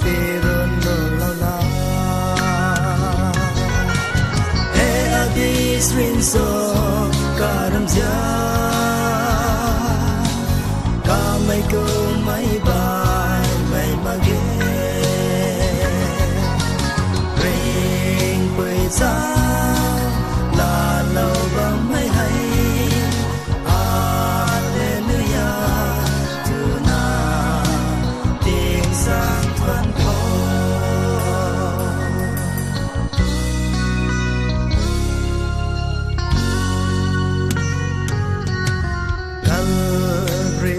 piron no la e adis rin so karam ja ka mai ko mai bai mai mage ring quay xa là lâu bóng mai hay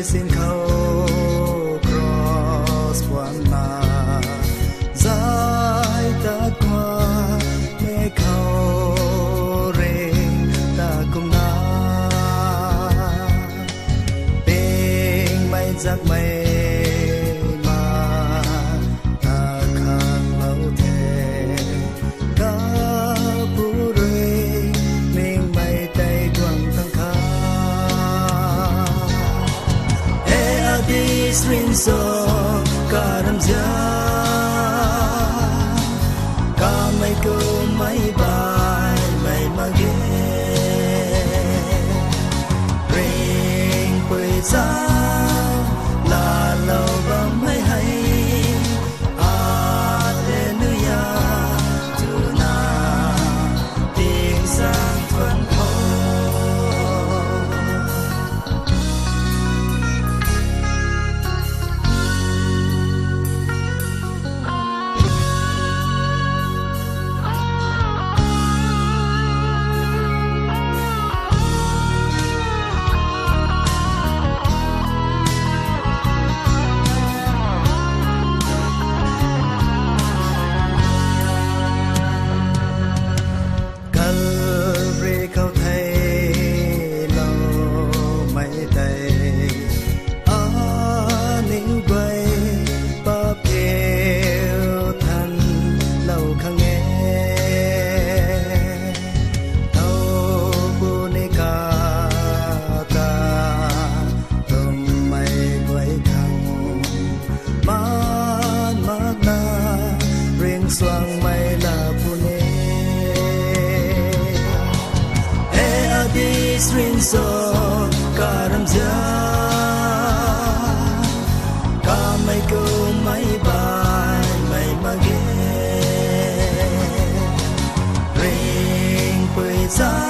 xin khâu cross quan na giải ta qua mê khâu rèn ta cùng na bên mây giặc mây mà ta khang lâu thề cả bù rơi nên mây tay quăng thăng khá This rin so karam ja ka mai ko mai bai mai mage ring quay xa là lâu bóng mai hay Alleluia tu na tiếng sang thuần xoang mây là pune e adis rin so karam ja ka mai ko mai bai mai mage ring quay xa